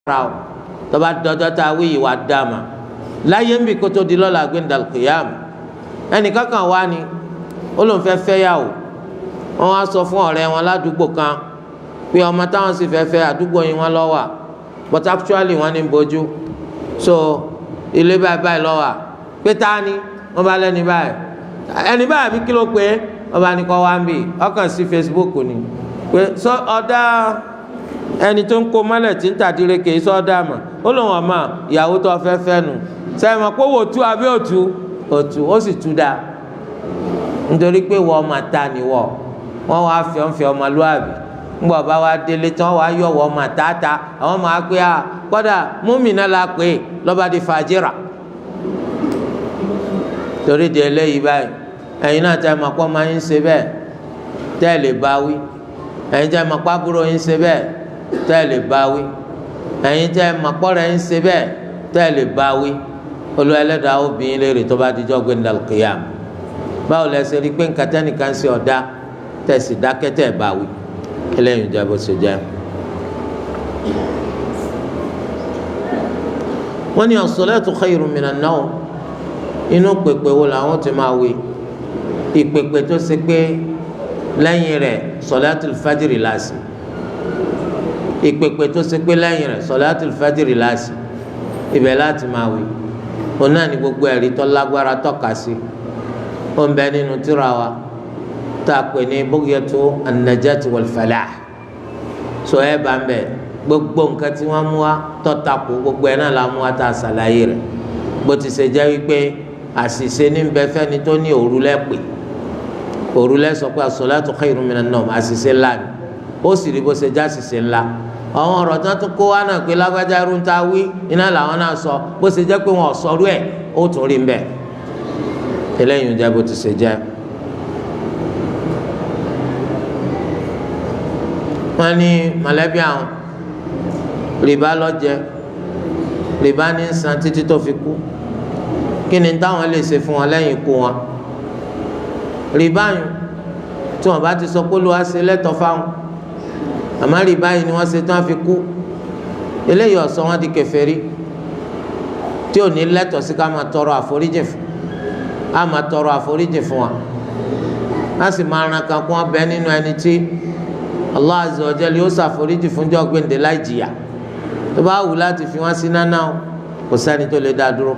ra o tó bá dọjọ́ tá a wí yìí wà dáàmà láyé ń bì kó tó di lọ́la gbẹ̀ndàl kìyàmù ẹnìkan kan wá ní ó lóun fẹ́ fẹ́ yà o wọ́n wá sọ fún ọ̀rẹ́ wọn ládùúgbò kan pé ọmọ táwọn sì fẹ́ fẹ́ àdúgbò yìí wọ́n lọ wà but actually wọ́n ní bójú so ilé báyìí báyìí lọ wà pé ta ni wọ́n bá lẹ́ni báyìí ẹni báyìí bí kí ló pé wọ́n bá ní kọ́ wá ń bì ọkàn sí Facebook ni pé sọ ọ̀dà ẹni tó ń kó mọ́lẹ̀ tí ń tàdíre kì í sọ́dà mọ̀ ó lóun ọmọ ìyàwó tó fẹ́ fẹ́ nu sẹ́yìn mọ̀ pé wò tú àbí òtú òtú ó sì tú dáa nítorí pé wọ́n ọmọ ta ni wọ́n wá fẹ́ ọmọlúwàbí ńgbọ̀ bá wa délé tí wọ́n wá yọ̀ wọ́n ọmọ tààtà àwọn ọmọ akpé a kọ́dà múmìnà la pè é lọ́ba di fàjìrà torí di eléyìí báyìí ẹ̀yin náà tẹ́ ẹ mọ̀ pé ọmọ yín ṣe bẹ́ẹ̀ tẹ́ ẹ lè bá wí ẹ̀yin tẹ́ ẹ mọ̀ pé àbúrò yín ṣe bẹ́ẹ̀ tẹ́ ẹ lè bá wí ẹ̀yin tẹ́ ẹ mọ̀ pé ọ̀rẹ́ yín ṣe bẹ́ẹ̀ tẹ́ ẹ lè bá wí Olúwa Ẹlẹ́dàá obìnrin léèrè tó bá dijọ́ gbẹ̀ndàl kìyàm báwo lẹ ṣe rí pé nǹkan tẹ́nìkan ṣe ọ̀dá tẹ́ sì dákẹ́ tẹ́ ẹ bá wí eléyìí ìjà bó ṣe jẹ́. wọ́n ní as-salatu khayrun minan nawm inú pèpè wo làwọn ti máa wí ìpèpè tó ṣe pé lẹ́yìn rẹ̀ salatul fajiri láàsì ìpèpè tó ṣe pé lẹ́yìn rẹ̀ salatul fajiri láàsì ibẹ̀ láti máa wí òun náà ní gbogbo ẹ̀rí tó lágbára tọ́ka sí ó ń bẹ nínú tírà wa tá a pè ní bugyatu an-najati wal-falah sọ ẹ bá ń bẹ gbogbo nǹkan tí wọ́n mú wa tọ́takù gbogbo ẹ̀ náà la mú wa tá a ṣàlàyé rẹ̀ bó ti ṣe jẹ́ wípé àṣìṣe ní bẹ fẹ́ni tó ní òrùlẹ̀ pè òrùlẹ̀ sọ pé as-salatu khayrun minan nawm àṣìṣe ńlá ni ó sì rí bó ṣe já àṣìṣe ńlá àwọn ọ̀rọ̀ tí wọ́n tún kó wá náà pé lágbájá irun tá a wí iná làwọn náà sọ bó ṣe jẹ́ pé wọn ò sọrú ẹ̀ ó tún rí mbẹ́ eléyìí ń jẹ́ bó ti ṣe jẹ́. wọ́n ní mọ̀lẹ́bí àwọn rìbá lọ́jẹ́ rìbá ní san títí tó fi kú kí ni táwọn lè ṣe fún wọn lẹ́yìn ikú wọn rìbá yìí tí wọ́n bá ti sọ pé Olúwa ṣe lẹ́tọ̀ọ́ fáwọn àmọ́ rìbá yìí ni wọ́n ṣe tí wọ́n fi kú eléyìí ọ̀sán wọn di kèfèrí tí ò ní lẹ́tọ̀ọ́ sí ká máa tọrọ àforíjì fún á máa tọrọ àforíjì fún wa á sì máa ran kan kún ọbẹ̀ nínú ẹni tí Allah azza wa jalla yóò ṣàforíjì fún jọ́ gbẹ̀ǹdẹ̀ láì jìyà tó bá wù láti fi wọ́n sí náná o kò sẹ́ni tó lè dá dúró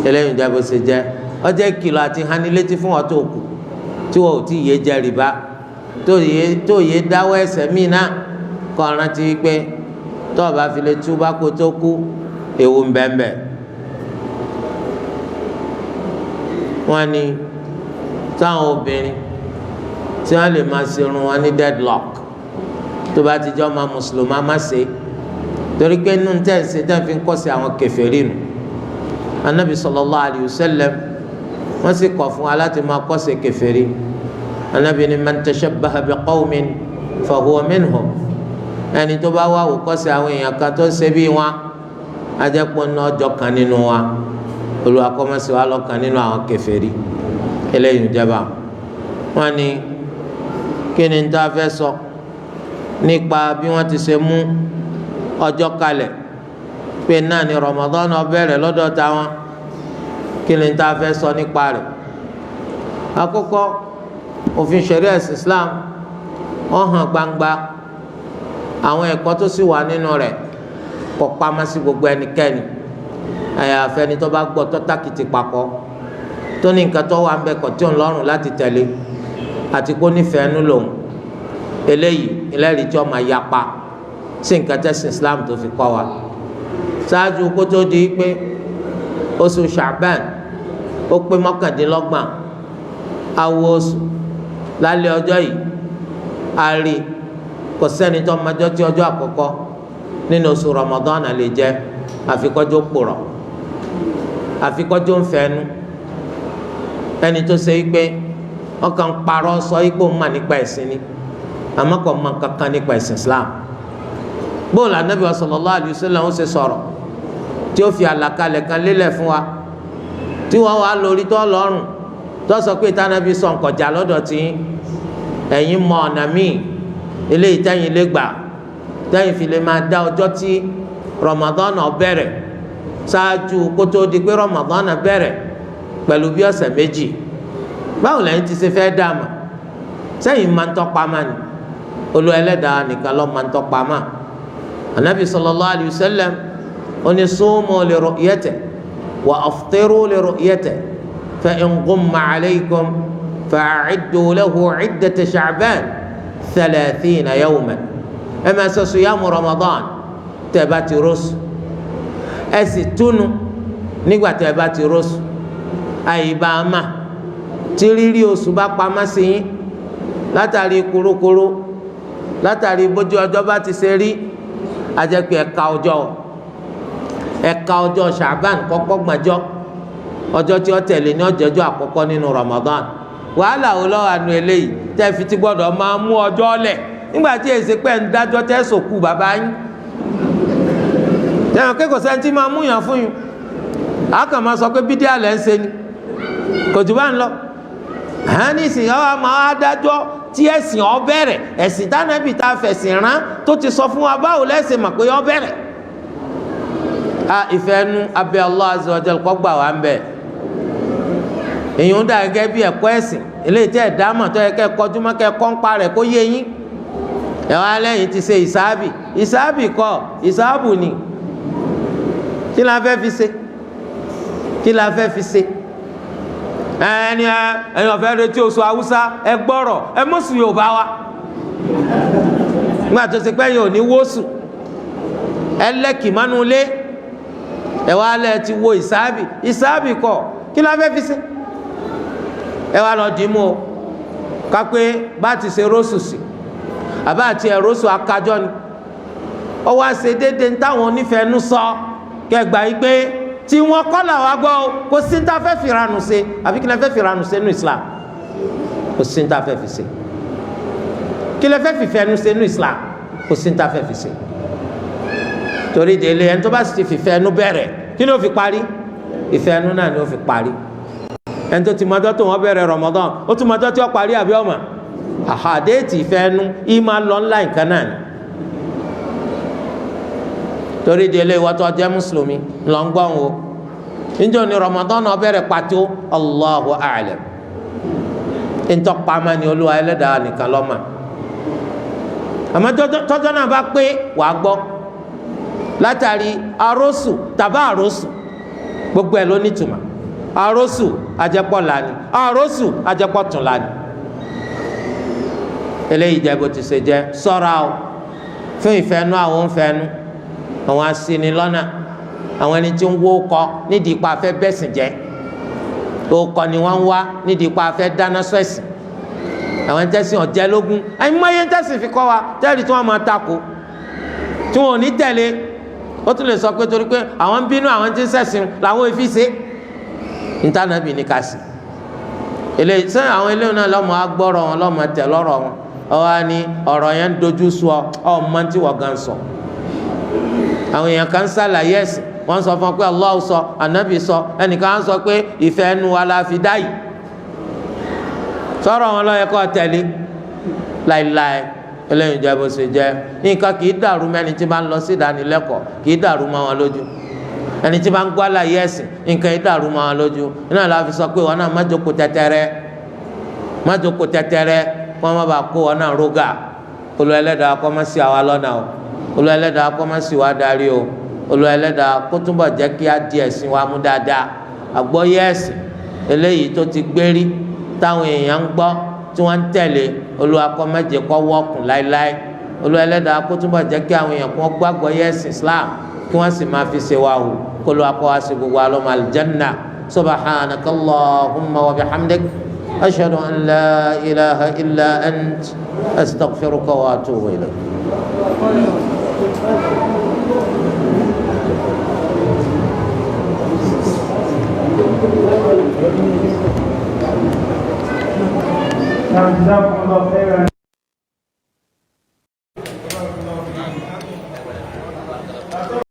eléyìí ìjà bó ṣe jẹ́ ọjọ́ ìkìlọ̀ àti hanilétí fún wọn tó kù tí wọn ò tí ì yé jẹ rìbá tó yé dáwọ́ ẹ̀ṣẹ̀ míì náà kọ́ rántí pé tó o bá fi lè túbá kó tó kú ewu ń bẹ́ẹ̀ bẹ́ẹ̀. wọ́n ní táwọn obìnrin tí wọ́n lè máa ṣerun wọn ní deadlock tó bá ti jọ́ máa mùsùlùmá má ṣe torí pé nínú tẹ̀sí tẹ̀ fi ń kọ́ sí àwọn kèfèrí nù anabi sallallahu alayhi wa sallam wọ́n sì kọ̀ fún wa láti máa kọ́ sí kèfèrí anabi ni man tashabbaha bi qawmin fa huwa minhum ẹni tó bá wà wò kọ́ sí àwọn èèyàn kan tó ṣe bí wọn ajẹ́pọ̀ náà jọ kan nínú wa Olúwa kó má ṣe wá lọ́kàn nínú àwọn kèfèrí eléyìí jẹba wọ́n ní kí ni tá a fẹ́ sọ nípa bí wọ́n ti ṣe mú ọjọ́ kalẹ̀ pé náà ni Ramadan bẹ̀rẹ̀ lọ́dọ̀ táwọn kí ni tá a fẹ́ sọ nípa rẹ̀ àkọ́kọ́ òfin ṣẹ̀ríà Islam ó hàn gbangba àwọn ẹ̀kọ́ tó sì wà nínú rẹ̀ kò pamọ́ sí gbogbo ẹnikẹ́ni àyàfẹ́ ni tó bá gbọ́ tó tàkìtì papọ̀ tó ní nǹkan tó wà ń bẹ kọ̀ tí òun lọ́rùn láti tẹ̀lé àti kó nífẹ̀ẹ́ nú lòun eléyìí ẹlẹ́rìí tí ó máa yapa sí nǹkan tẹ́sí Islam tó fi kọ́ wa ṣáájú kó tó di pé oṣù Sha'ban ó pé mọ́kàndínlọ́gbọ̀n awo oṣù lálẹ́ ọjọ́ yìí a rí kò sẹ́ni tó májọ́ tí ọjọ́ àkọ́kọ́ nínú oṣù Ramadan lè jẹ́ àfikọ́jọ́ pòrọ̀ àfikọ́jọ́ ń fẹ́nu ẹni tó ṣe é pé ọkàn parọ́ sọ ipò ń mà nípa ẹ̀sìn ni àmọ́ kò mọ̀ kankan nípa ẹ̀sìn Islam bóòlù anabi sallallahu alaihi wasallam ó ṣe sọ̀rọ̀ tí ó fi àlàkalẹ̀ kan lélẹ̀ fún wa tí wọ́n wá lórí tó lọ́rùn tó sọ pé tànàbí sọ nkọjà lọ́dọ̀ tí ẹ̀yin mọ ọ̀nà míì eléyìí tẹ́yìn lè gbà tẹ́yìn fi lè máa dá ọjọ́ tí Ramadan bẹ̀rẹ̀ ṣáájú kótó di pé Ramadan bẹ̀rẹ̀ pẹ̀lú bí ọ̀sẹ̀ méjì báwo lẹ́yìn ti ṣe fẹ́ dààmú sẹ́yìn máa ń tọ́pa máa ní Olúwa Ẹlẹ́dàá nìkan ló máa ń tọ́pa máa Ànábì sallallahu alayhi wa sallam ó ní sumu li ru'yatihi wa aftiru li ru'yatihi fa in ghumma alaykum fa'iddu lahu 'iddata Sha'ban 30 yawman ẹ máa ṣe siyamu Ramadan tẹ́ bá ti rọ́ṣù ẹ sì túnu nígbà tẹ́ bá ti rọ́ṣù àyíbá ama tí rírí oṣù bá pamọ́ sí yín látàrí kurukuru látàrí bójú ọjọ́ bá ti ṣe rí ajẹ́pẹ́ ẹ̀ka ọjọ́ Sha'ban kọ́kọ́ gbàjọ́ ọjọ́ tí ó tẹ̀lé ní ọjọ́jọ́ àkọ́kọ́ nínú Ramadan wàhálà wo lọ́wọ́ àánú eléyìí tẹ́ fi ti gbọ́dọ̀ máa mú ọjọ́ lẹ̀ nígbà tí èsì pẹ́ ń dájọ́ tẹ́ sòkú bàbá yín tẹ́wọ̀n kékòó sẹ́ńtì máa mú yàn fún yín àákàn máa sọ pé bídíà lẹ́ ń ṣe ni kò jù bá ń lọ ní ìsìn yàrá máa dájọ́ tí ẹ̀sìn ó bẹ̀rẹ̀ ẹ̀sìn tánàbì tá a fẹ̀sìn rán tó ti sọ fún wa báwo lẹ́sìn mọ̀ pé ó bẹ̀rẹ̀ ìfẹ́ nu abẹ́ Allah azza wa jalla kọ́ gbà wá ń bẹ̀ èyí ń dà gẹ́gẹ́ bí ẹ̀kọ́ ẹ̀sìn eléyìí tẹ́ ẹ̀ dámọ̀ tó yẹ kẹ́ kọjú mọ́ kẹ́ kọ́ ń pa rẹ̀ kó yé yín ẹ̀wọ̀n alẹ́yìn ti ṣe ìsáàbì kọ́ ìsáàbù ni kí la fẹ́ fi ṣe ẹni ọ̀fẹ́ retí oṣù Haúsá ẹ gbọ́rọ̀ ẹ mọ̀sùn Yorùbá wa nígbà tó ṣe pé yìí ò ní wóṣù ẹ lẹ́kì mánú lé ẹ̀wọ̀n alẹ́ ti wo ìsáàbì kọ́ kí la fẹ́ fi ṣe ẹ wá lọ dì í mú o kápé bá ti ṣe róṣù sí àbá àti ẹ̀róṣù akájọ́ ni ọ wá ṣe déédéé ní táwọn onífẹ̀ẹ́nu sọ kẹgbà yìí pé tí wọ́n kọ́ là wá gbọ́ o kò sí ní ta fẹ́ fi ranù ṣe àbí kí lẹ fẹ́ fi ranù ṣe nínú Islam kò sí ní ta fẹ́ fi ṣe kí lẹ fẹ́ fi fẹ́nu ṣe nínú Islam kò sí ní ta fẹ́ fi ṣe torí délé ẹni tó bá sì ti fi fẹ́nu bẹ̀rẹ̀ kí ni ó fi parí ìfẹ́nu náà ni ó fi parí ẹni tó ti mọjọ́ tó wọ́n bẹ̀rẹ̀ Ramadan ó tún mọjọ́ tí ó parí àbí ọmọ àhàdéètì ìfẹ́nu ìmọ̀ lọ ńlá nǹkan náà ni torí délé ìwọ tó jẹ́ mùsùlùmí lọ ń gbọ́n o níjọ́ ni Ramadan náà bẹ̀rẹ̀ pàtó Allahu a'lam ntọ́pamọ́ ni Olúwa Ẹlẹ́dàá nìkan lọ́mọ àmọ́ tọ́jọ́ náà bá pé wàá gbọ́ látàrí arósù tàbá arósù gbogbo ẹ̀ ló nítumọ̀ arósù ajẹ́pọ̀ lani arósù ajẹ́pọ̀ tún lani eléyìí jẹ́ bó ti ṣe jẹ́ ṣọ́ra o fún ìfẹ́nu àwọn òǹfẹ́nu àwọn aṣinilọ́nà àwọn ẹni tí ń wó kọ nídìí ipa afẹ́ bẹ́sìn jẹ́ òkọ ni wọ́n ń wá nídìí ipa afẹ́ dáná sọ́ẹ̀sìn àwọn ẹni tẹ́sìn ọ̀jẹ́ lógún ẹ̀yin mọ́ ẹyẹ tẹ́sìn fi kọ́ wa tẹ́rì tí wọ́n máa takò tí wọ́n ò ní tẹ̀lé ó tún lè sọ pé torí pé àwọn ń bínú àwọn tí ń ṣẹ̀sìn làwọn èéfì ṣe ntànàbì ní ká sí eléyìí sẹ́yìn àwọn eléyìí náà lọ́mọ agbọ́rọ̀ wọn lọ́mọ tẹ̀ lọ́rọ̀ wọn ọwọ́ ni ọ̀rọ̀ yẹn ń dojú sú ọ ọmọ tí wọ́n gan sọ àwọn èèyàn kan ṣàlàyé ẹ̀sìn wọ́n sọ fún ọ pé Allah sọ anabi sọ ẹnìkan á sọ pé ìfẹ́ ẹnu wa la fi dá yìí sọ̀rọ̀ wọn ló yẹ kó tẹ̀lé láìláì eléyìí jẹ́ bó ṣe jẹ́ nǹkan kì í dàrú mẹ́ni tí bá ń lọ sí ìdánilẹ́kọ̀ọ́ kì í dàrú mọ́ wọn lójú ẹni tí bá ń gbọ́ àlàyé ẹ̀sìn nǹkan yìí dàrú mọ́ wọn lójú iná la fi sọ pé wọn náà má jókòó tẹ́tẹ́rẹ́ wọn má bàa kó wọn náà rógà Olúwa Ẹlẹ́dàá kó má ṣì àwa lọ́nà o Olúwa Ẹlẹ́dàá kó má ṣì wá darí o Olúwa Ẹlẹ́dàá kó túbọ̀ jẹ́ kí á di ẹ̀sìn wa mú dáadáa àgbọ́yé ẹ̀sìn eléyìí tó ti gbérí táwọn èèyàn ń gbọ́ tí wọ́n ń tẹ̀lé Olúwa kó má jẹ́ kó wọ́ọ̀kùn láéláé Olúwa Ẹlẹ́dàá kó túbọ̀ jẹ́ kí àwọn èèyàn kó gbọ́ àgbọ́yé ẹ̀sìn Islam kí wọ́n sì máa fi ṣe wa o kó Olúwa kó wá sí gbogbo alọ́mọ aljanna subhanaka Allahumma wa bihamdik ashhadu an la ilaha illa ant astaghfiruka wa atubu ilayk. جزاكم الله خيرا.